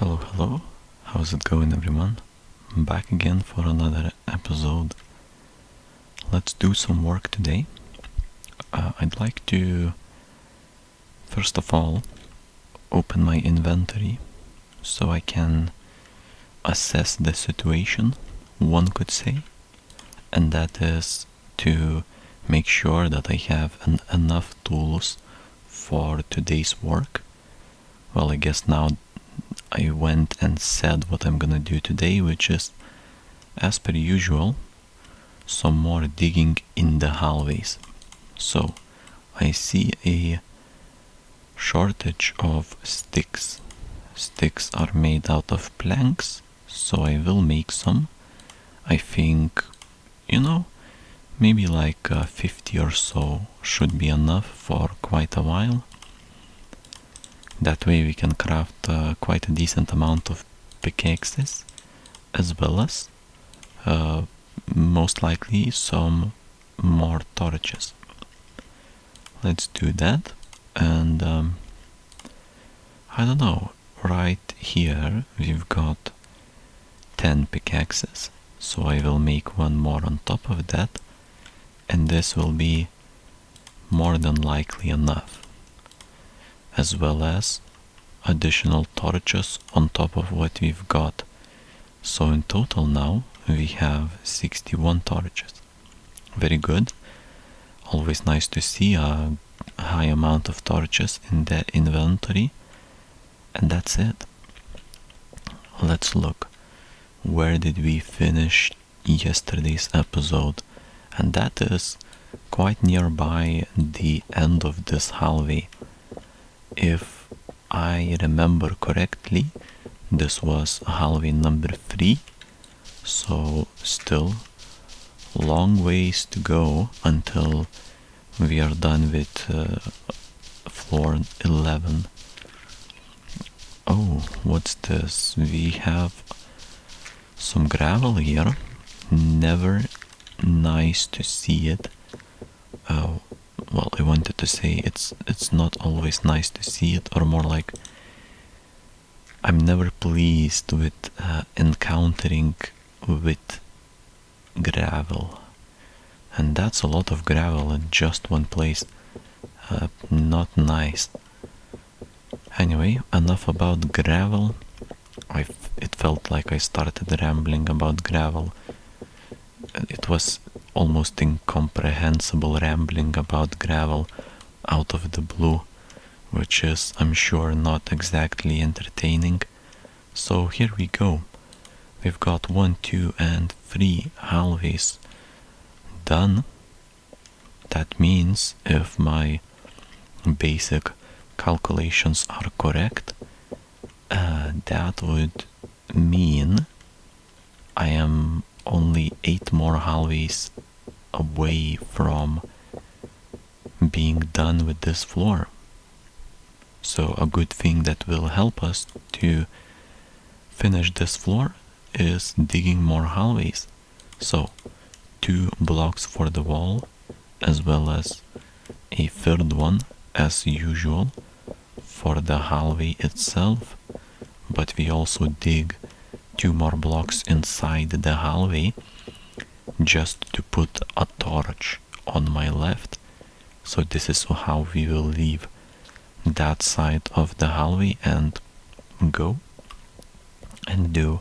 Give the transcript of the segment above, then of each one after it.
Hello, hello. How's it going, everyone? I'm back again for another episode. Let's do some work today. I'd like to, first of all, open my inventory so I can assess the situation, one could say, and that is to make sure that I have enough tools for today's work. Well, I guess now I went and said what I'm gonna do today, which is, as per usual, some more digging in the hallways. So I see a shortage of sticks. Sticks are made out of planks, so I will make some. I think, maybe like 50 or so should be enough for quite a while. That way we can craft quite a decent amount of pickaxes, as well as most likely some more torches. Let's do that. And I don't know, right here we've got 10 pickaxes, so I will make one more on top of that, and this will be more than likely enough, as well as additional torches on top of what we've got. So in total now we have 61 torches. Very good. Always nice to see a high amount of torches in the inventory. And that's it. Let's look. Where did we finish yesterday's episode? And that is quite nearby the end of this hallway. If I remember correctly, this was hallway number 3, so still long ways to go until we are done with floor 11. Oh, what's this? We have some gravel here. Never nice to see it. Well, I wanted to say it's not always nice to see it, or more like I'm never pleased with encountering with gravel, and that's a lot of gravel in just one place. Not nice. Anyway, enough about gravel. It felt like I started rambling about gravel. It was almost incomprehensible rambling about gravel out of the blue, which is, I'm sure, not exactly entertaining. So here we go. We've got 1, 2, and 3 hallways done. That means, if my basic calculations are correct, that would mean I am only 8 more hallways away from being done with this floor. So a good thing that will help us to finish this floor is digging more hallways. So 2 blocks for the wall, as well as a third one as usual for the hallway itself, but we also dig 2 more blocks inside the hallway just to put a torch on my left. So this is how we will leave that side of the hallway and go and do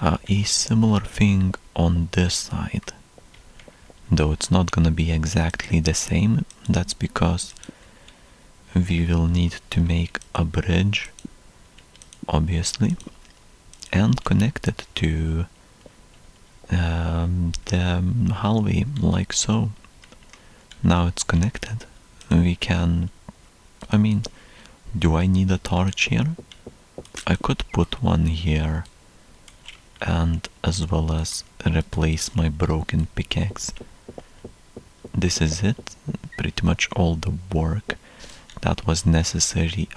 a similar thing on this side, though it's not gonna be exactly the same. That's because we will need to make a bridge, obviously, and connect it to the hallway, like so. Now it's connected. We can, do I need a torch here? I could put one here, and as well as replace my broken pickaxe. This is it. Pretty much all the work that was necessary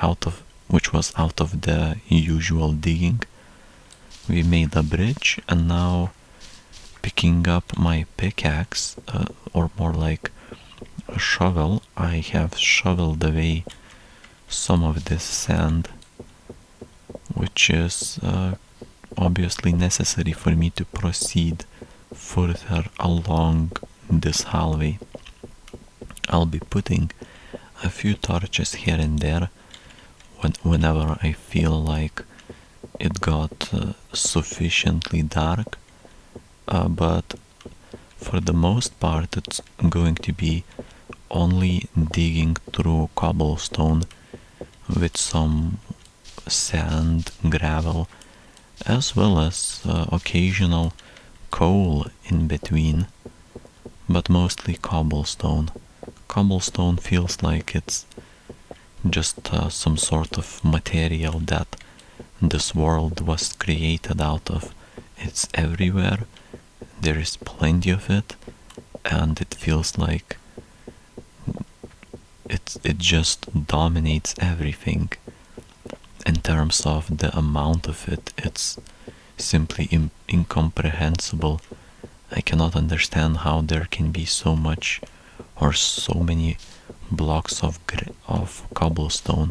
which was out of the usual digging. We made a bridge, and now picking up my pickaxe, or more like a shovel, I have shoveled away some of this sand which is obviously necessary for me to proceed further along this hallway. I'll be putting a few torches here and there whenever I feel like it got sufficiently dark, but for the most part it's going to be only digging through cobblestone with some sand, gravel, as well as occasional coal in between, but mostly cobblestone. Cobblestone feels like it's just some sort of material that this world was created out of. It's everywhere, there is plenty of it, and it feels like it just dominates everything. In terms of the amount of it, it's simply incomprehensible. I cannot understand how there can be so much or so many blocks of cobblestone.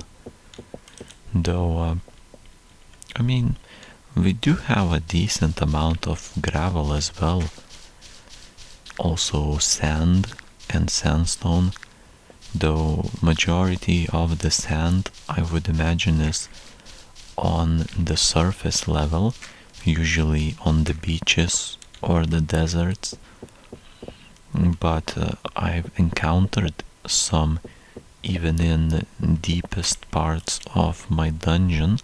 Though, I mean, we do have a decent amount of gravel as well. Also sand and sandstone, though majority of the sand I would imagine is on the surface level, usually on the beaches or the deserts, but I've encountered some even in the deepest parts of my dungeon.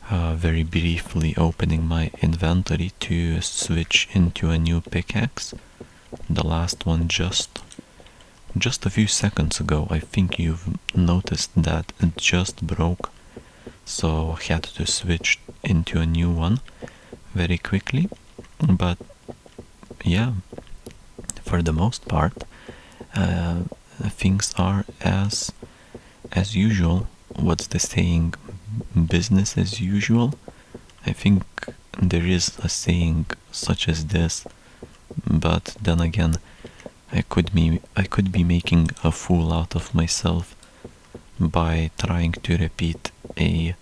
Very briefly opening my inventory to switch into a new pickaxe. The last one just a few seconds ago. I think you've noticed that it just broke, so I had to switch into a new one very quickly. But yeah, for the most part, things are as usual. What's the saying? Business as usual. I think there is a saying such as this, but then again, I could be making a fool out of myself by trying to repeat a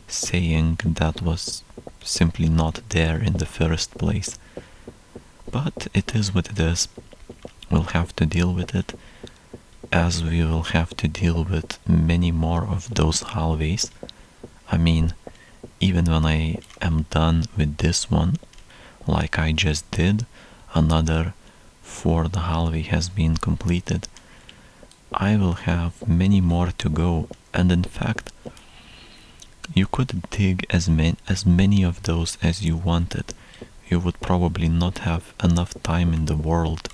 saying that was simply not there in the first place. But it is what it is. We'll have to deal with it, as we will have to deal with many more of those hallways. I mean, even when I am done with this one, like I just did, another fourth hallway has been completed. I will have many more to go, and in fact, you could dig as many of those as you wanted. You would probably not have enough time in the world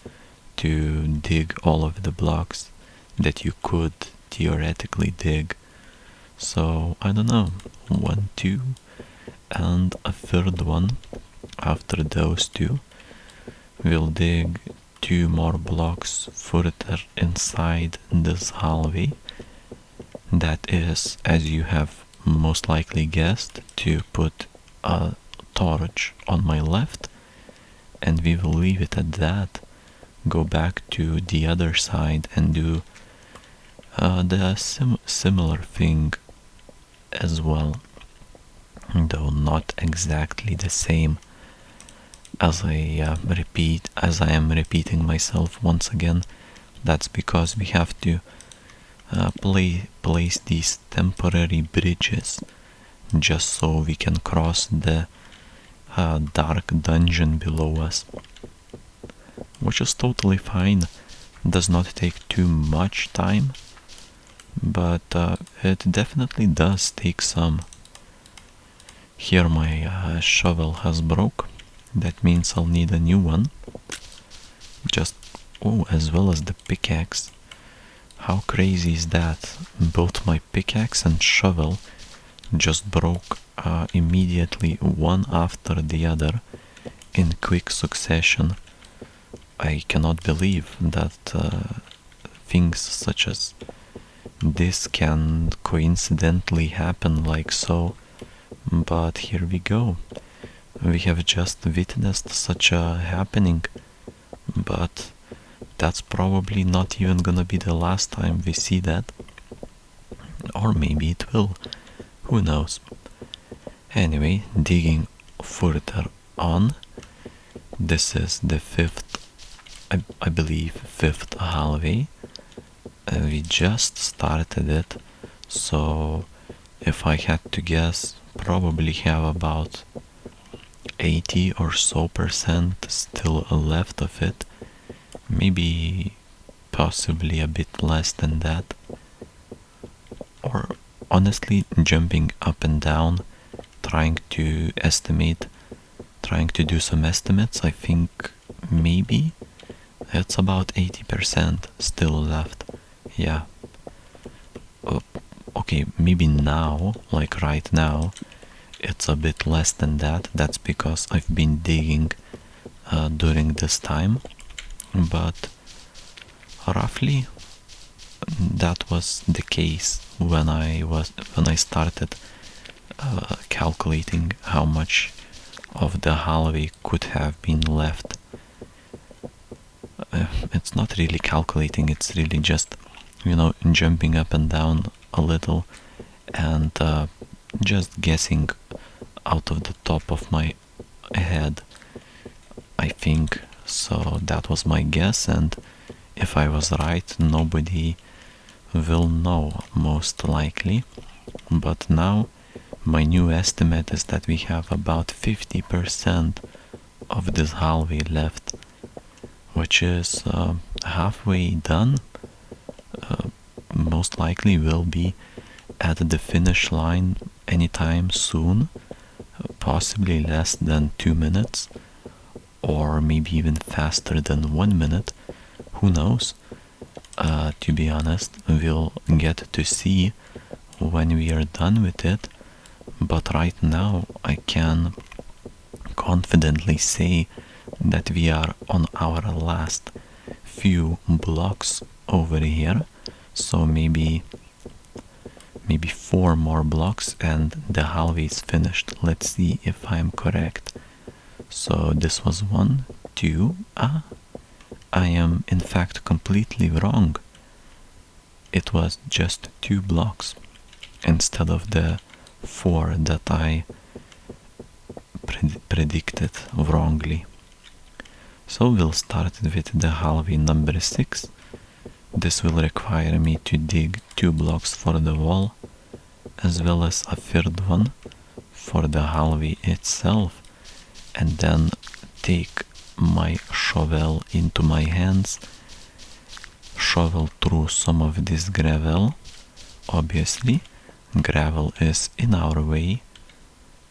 to dig all of the blocks that you could theoretically dig. So, I don't know, 1, 2, and a third one after those two. We'll dig 2 more blocks further inside this hallway. That is, as you have most likely guessed, to put a torch on my left, and we will leave it at that. Go back to the other side and do the similar thing as well, though not exactly the same. As I am repeating myself once again, that's because we have to place these temporary bridges just so we can cross the dark dungeon below us, which is totally fine. Does not take too much time, but it definitely does take some. Here my shovel has broke. That means I'll need a new one. As well as the pickaxe. How crazy is that? Both my pickaxe and shovel just broke immediately, one after the other, in quick succession. I cannot believe that things such as this can coincidentally happen like so, but here we go. We have just witnessed such a happening, but that's probably not even gonna be the last time we see that. Or maybe it will. Who knows? Anyway, digging further on, this is the fifth, I believe, fifth hallway. We just started it, so if I had to guess, probably have about 80 or so percent still left of it. Maybe possibly a bit less than that. Or honestly, jumping up and down, trying to estimate, trying to do some estimates, I think maybe it's about 80% still left. Yeah. Okay, maybe now, like right now, it's a bit less than that. That's because I've been digging during this time, but roughly that was the case when I started calculating how much of the hallway could have been left. It's not really calculating, it's really just, jumping up and down a little and just guessing out of the top of my head, I think. So that was my guess, and if I was right, nobody will know, most likely. But now my new estimate is that we have about 50% of this hallway left, which is halfway done. Most likely will be at the finish line anytime soon, possibly less than 2 minutes, or maybe even faster than 1 minute. Who knows? To be honest, we'll get to see when we are done with it, but right now I can confidently say that we are on our last few blocks over here, so maybe 4 more blocks and the hallway is finished. Let's see if I'm correct. So this was 1, 2, I am in fact completely wrong. It was just 2 blocks instead of the 4 that I predicted wrongly. So we'll start with the hallway number 6. This will require me to dig 2 blocks for the wall, as well as a third one for the hallway itself, and then take my shovel into my hands, shovel through some of this gravel. Obviously, gravel is in our way,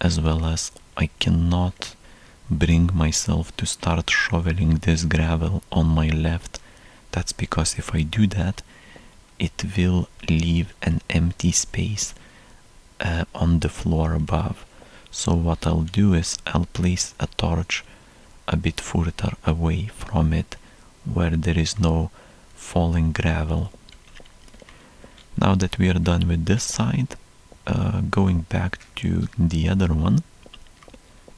as well as I cannot bring myself to start shoveling this gravel on my left. That's because if I do that, it will leave an empty space on the floor above. So what I'll do is I'll place a torch a bit further away from it, where there is no falling gravel. Now that we are done with this side, going back to the other one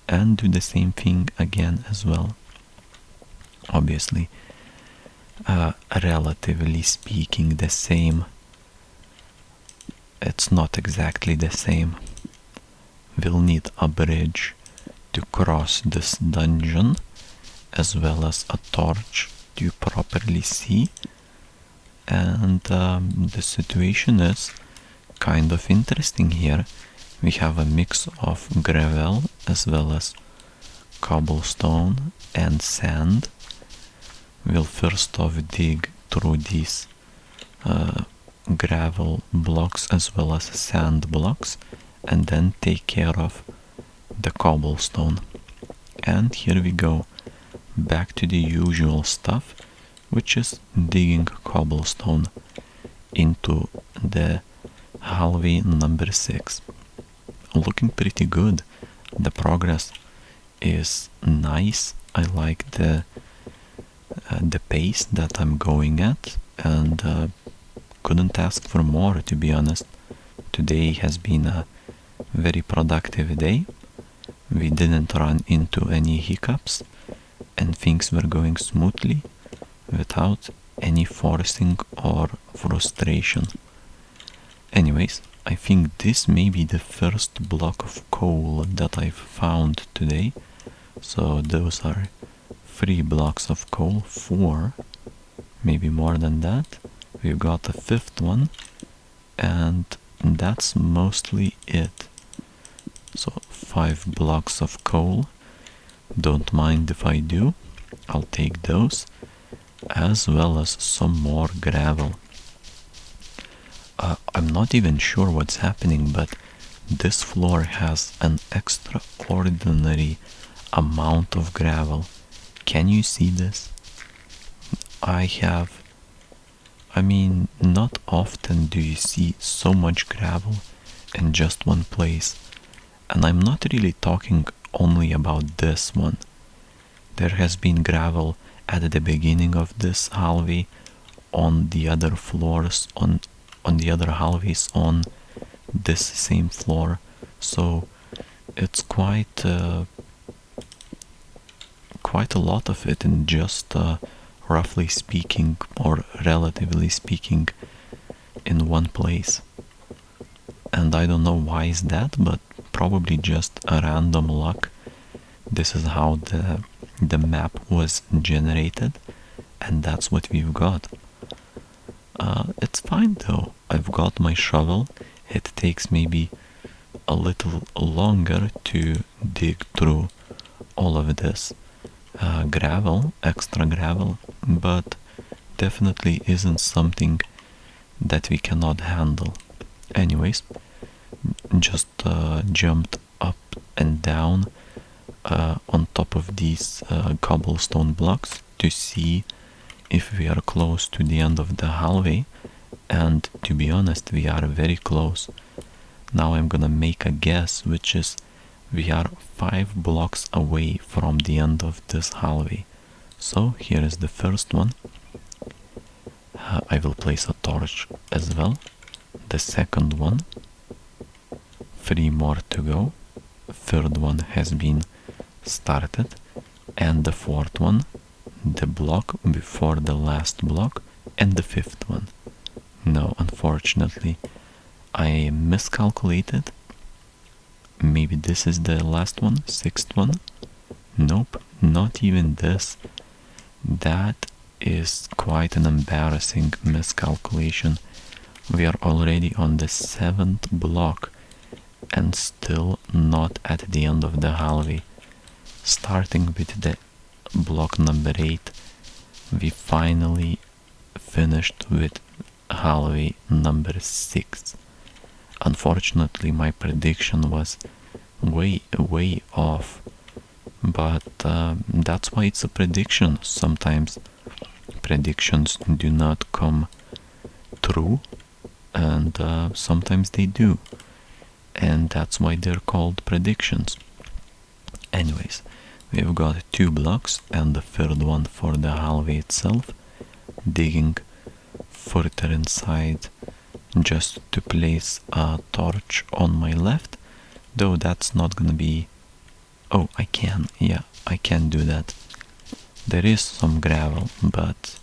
and do the same thing again as well. Obviously, relatively speaking, the same. It's not exactly the same. We'll need a bridge to cross this dungeon, as well as a torch to properly see. And the situation is kind of interesting here. We have a mix of gravel as well as cobblestone and sand. We'll first off dig through these gravel blocks as well as sand blocks, and then take care of the cobblestone. And here we go, back to the usual stuff, which is digging cobblestone into the hallway number 6. Looking pretty good. The progress is nice. I like the pace that I'm going at, and couldn't ask for more, to be honest. Today has been a very productive day. We didn't run into any hiccups, and things were going smoothly without any forcing or frustration. Anyways, I think this may be the first block of coal that I've found today. So those are 3 blocks of coal, 4, maybe more than that. We've got a 5th one, and that's mostly it. So 5 blocks of coal. Don't mind if I do. I'll take those, as well as some more gravel. I'm not even sure what's happening, but this floor has an extraordinary amount of gravel. Can you see this? I mean, not often do you see so much gravel in just one place. And I'm not really talking only about this one. There has been gravel at the beginning of this hallway, on the other floors, on the other hallways on this same floor. So it's quite a lot of it in just roughly speaking, or relatively speaking, in one place. And I don't know why is that, but probably just a random luck. This is how the map was generated, and that's what we've got. It's fine though. I've got my shovel. It takes maybe a little longer to dig through all of this gravel, extra gravel, but definitely isn't something that we cannot handle. Anyways, just jumped up and down on top of these cobblestone blocks to see if we are close to the end of the hallway, and to be honest, we are very close. Now I'm gonna make a guess, which is we are 5 blocks away from the end of this hallway. So here is the first one. I will place a torch as well. The second one. 3 more to go. Third one has been started. And the fourth one, the block before the last block, and the 5th one. No, unfortunately, I miscalculated. Maybe this is the last one, 6th one. Nope, not even this. That is quite an embarrassing miscalculation. We are already on the 7th block and still not at the end of the hallway. Starting with the block number 8, we finally finished with hallway number 6. Unfortunately, my prediction was way off, but that's why it's a prediction. Sometimes predictions do not come true, and sometimes they do, and that's why they're called predictions. Anyways, we've got 2 blocks and the 3rd one for the hallway itself. Digging further inside just to place a torch on my left, though that's not gonna be... Oh, I can do that. There is some gravel, but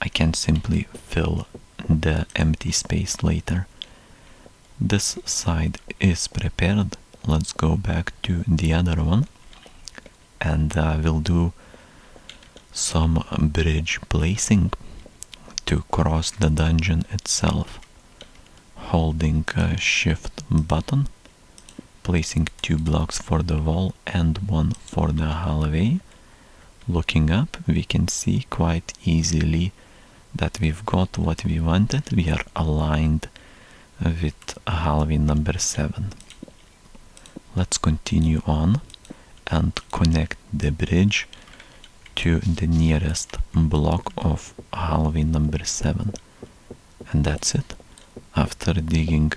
I can simply fill the empty space later. This side is prepared. Let's go back to the other one, and we'll do some bridge placing to cross the dungeon itself. Holding shift button, placing 2 blocks for the wall and 1 for the hallway. Looking up, we can see quite easily that we've got what we wanted. We are aligned with hallway number 7. Let's continue on and connect the bridge to the nearest block of hallway number 7. And that's it. After digging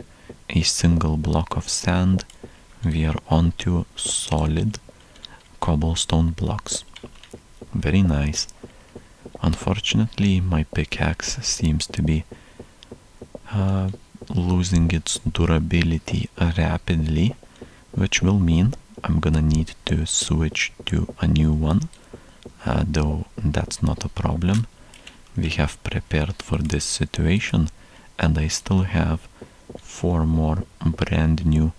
a single block of sand, we are onto solid cobblestone blocks. Very nice. Unfortunately, my pickaxe seems to be losing its durability rapidly, which will mean I'm gonna need to switch to a new one, though that's not a problem. We have prepared for this situation, and I still have 4 more brand new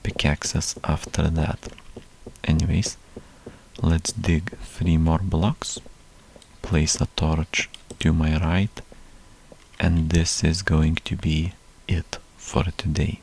pickaxes after that. Anyways, let's dig 3 more blocks, place a torch to my right, and this is going to be it for today.